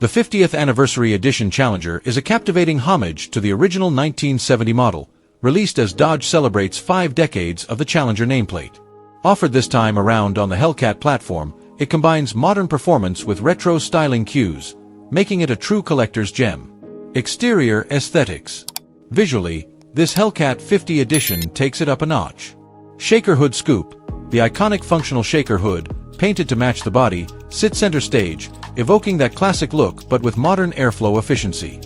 The 50th Anniversary Edition Challenger is a captivating homage to the original 1970 model, released as Dodge celebrates 5 decades of the Challenger nameplate. Offered this time around on the Hellcat platform, it combines modern performance with retro styling cues, making it a true collector's gem. Exterior aesthetics. Visually, this Hellcat 50 edition takes it up a notch. Shaker hood scoop. The iconic functional shaker hood, painted to match the body, sits center stage, evoking that classic look but with modern airflow efficiency.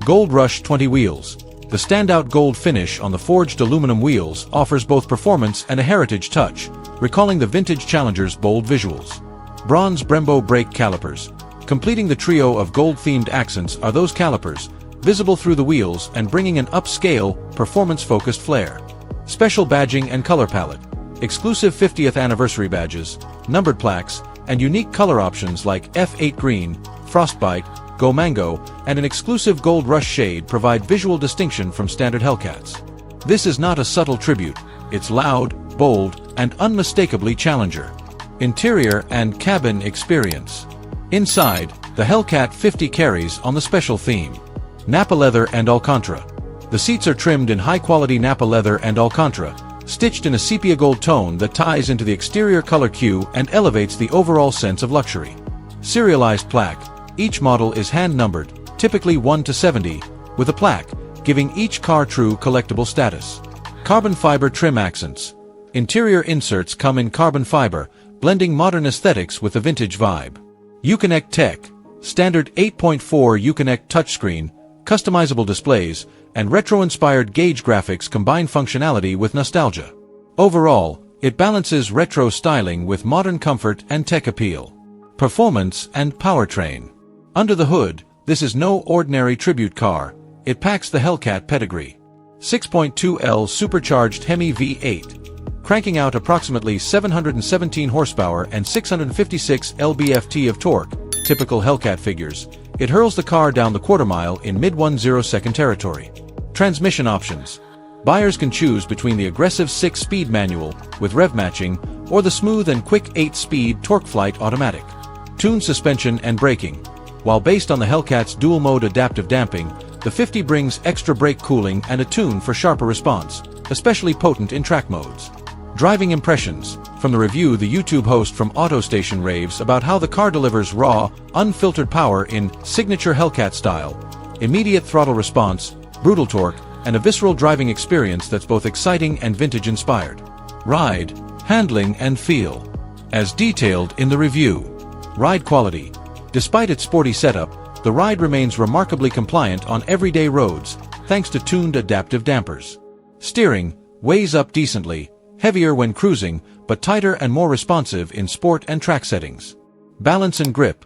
Gold Rush 20 wheels. The standout gold finish on the forged aluminum wheels offers both performance and a heritage touch, recalling the vintage Challenger's bold visuals. Bronze Brembo brake calipers. Completing the trio of gold-themed accents are those calipers, visible through the wheels and bringing an upscale, performance-focused flair. Special badging and color palette. Exclusive 50th anniversary badges, numbered plaques, and unique color options like F8 Green, Frostbite, Go Mango, and an exclusive Gold Rush shade provide visual distinction from standard Hellcats. This is not a subtle tribute, it's loud, bold, and unmistakably Challenger. Interior and cabin experience. Inside, the Hellcat 50 carries on the special theme. Nappa leather and Alcantara. The seats are trimmed in high-quality Nappa leather and Alcantara, stitched in a sepia gold tone that ties into the exterior color cue and elevates the overall sense of luxury. Serialized plaque. Each model is hand-numbered, typically 1 to 70, with a plaque, giving each car true collectible status. Carbon fiber trim accents. Interior inserts come in carbon fiber, blending modern aesthetics with a vintage vibe. Uconnect Tech. Standard 8.4 Uconnect touchscreen, customizable displays, and retro-inspired gauge graphics combine functionality with nostalgia. Overall, it balances retro styling with modern comfort and tech appeal. Performance and powertrain. Under the hood, this is no ordinary tribute car, it packs the Hellcat pedigree. 6.2L supercharged HEMI V8. Cranking out approximately 717 horsepower and 656 lb-ft of torque, typical Hellcat figures, it hurls the car down the quarter-mile in mid-10-second territory. Transmission options. Buyers can choose between the aggressive 6-speed manual, with rev matching, or the smooth and quick 8-speed TorqueFlite automatic. Tuned suspension and braking. While based on the Hellcat's dual-mode adaptive damping, the 50 brings extra brake cooling and a tune for sharper response, especially potent in track modes. Driving impressions. From the review, the YouTube host from AutoStation raves about how the car delivers raw, unfiltered power in signature Hellcat style, immediate throttle response, brutal torque, and a visceral driving experience that's both exciting and vintage-inspired. Ride, handling, and feel. As detailed in the review. Ride quality. Despite its sporty setup, the ride remains remarkably compliant on everyday roads, thanks to tuned adaptive dampers. Steering weighs up decently, heavier when cruising, but tighter and more responsive in sport and track settings. Balance and grip.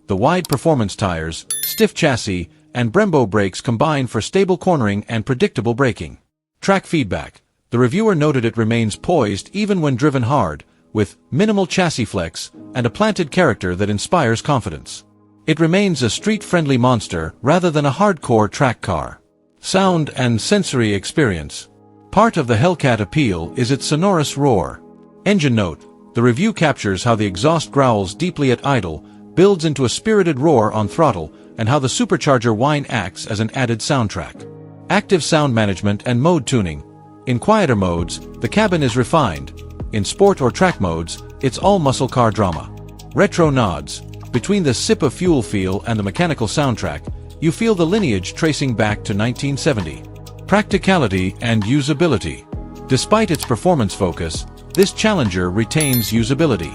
The wide performance tires, stiff chassis, and Brembo brakes combine for stable cornering and predictable braking. Track feedback. The reviewer noted it remains poised even when driven hard, with minimal chassis flex and a planted character that inspires confidence. It remains a street-friendly monster rather than a hardcore track car. Sound and sensory experience. Part of the Hellcat appeal is its sonorous roar. Engine note. The review captures how the exhaust growls deeply at idle, builds into a spirited roar on throttle, and how the supercharger whine acts as an added soundtrack. Active sound management and mode tuning. In quieter modes, the cabin is refined. In sport or track modes, it's all muscle car drama. Retro nods. Between the sip of fuel feel and the mechanical soundtrack, you feel the lineage tracing back to 1970. Practicality and usability. Despite its performance focus, this Challenger retains usability.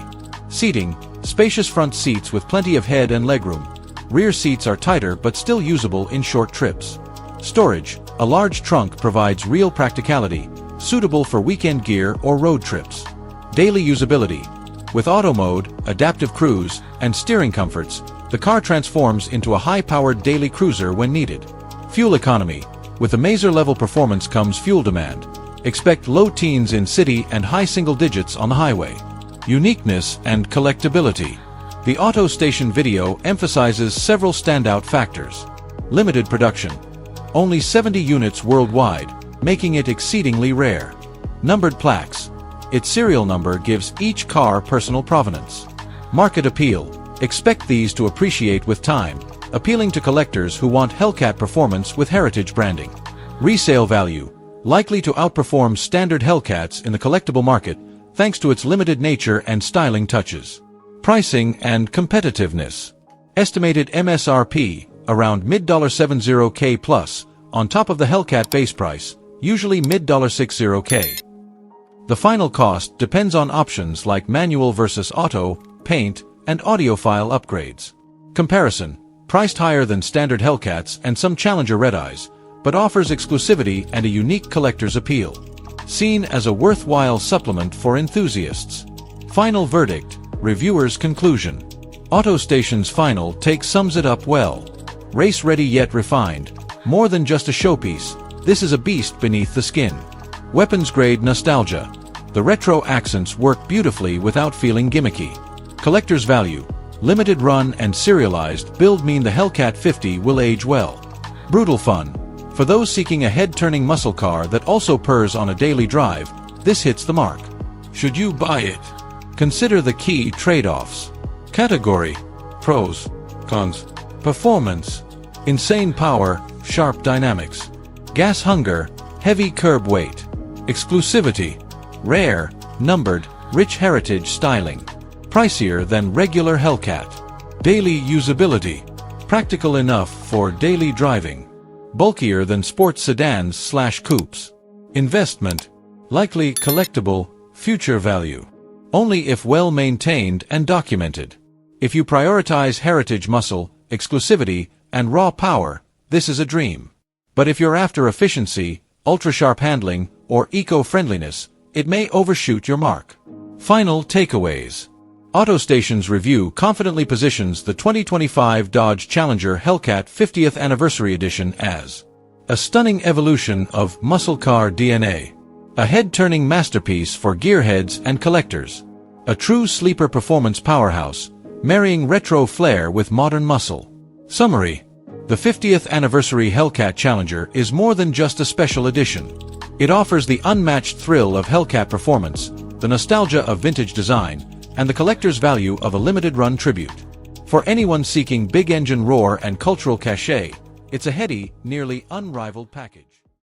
Seating. Spacious front seats with plenty of head and legroom. Rear seats are tighter but still usable in short trips. Storage. A large trunk provides real practicality, suitable for weekend gear or road trips. Daily usability. With auto mode, adaptive cruise, and steering comforts, the car transforms into a high-powered daily cruiser when needed. Fuel economy. With the Mazer-level performance comes fuel demand. Expect low teens in city and high single digits on the highway. Uniqueness and collectability. The AutoStation video emphasizes several standout factors. Limited production. Only 70 units worldwide, making it exceedingly rare. Numbered plaques. Its serial number gives each car personal provenance. Market appeal. Expect these to appreciate with time, appealing to collectors who want Hellcat performance with heritage branding. Resale value, likely to outperform standard Hellcats in the collectible market thanks to its limited nature and styling touches. Pricing and competitiveness. Estimated MSRP, around mid-$70K plus, on top of the Hellcat base price, usually mid-$60K. The final cost depends on options like manual versus auto, paint, and audiophile upgrades. Comparison, priced higher than standard Hellcats and some Challenger Red-Eyes, but offers exclusivity and a unique collector's appeal. Seen as a worthwhile supplement for enthusiasts. Final verdict, reviewer's conclusion. AutoStation's final take sums it up well. Race-ready yet refined. More than just a showpiece, this is a beast beneath the skin. Weapons-grade nostalgia. The retro accents work beautifully without feeling gimmicky. Collector's value. Limited run and serialized build mean the Hellcat 50 will age well. Brutal fun. For those seeking a head-turning muscle car that also purrs on a daily drive, this hits the mark. Should you buy it? Consider the key trade-offs. Category. Pros. Cons. Performance. Insane power, sharp dynamics. Gas hunger, heavy curb weight. Exclusivity. Rare, numbered, rich heritage styling. Pricier than regular Hellcat. Daily usability. Practical enough for daily driving. Bulkier than sports sedans/coupes. Investment. Likely collectible, future value. Only if well maintained and documented. If you prioritize heritage muscle, exclusivity, and raw power, this is a dream. But if you're after efficiency, ultra-sharp handling, or eco-friendliness, it may overshoot your mark. Final takeaways. AutoStation's review confidently positions the 2025 Dodge Challenger Hellcat 50th Anniversary Edition as a stunning evolution of muscle car DNA, a head-turning masterpiece for gearheads and collectors, a true sleeper performance powerhouse, marrying retro flair with modern muscle. Summary: the 50th Anniversary Hellcat Challenger is more than just a special edition. It offers the unmatched thrill of Hellcat performance, the nostalgia of vintage design, and the collector's value of a limited-run tribute. For anyone seeking big engine roar and cultural cachet, it's a heady, nearly unrivaled package.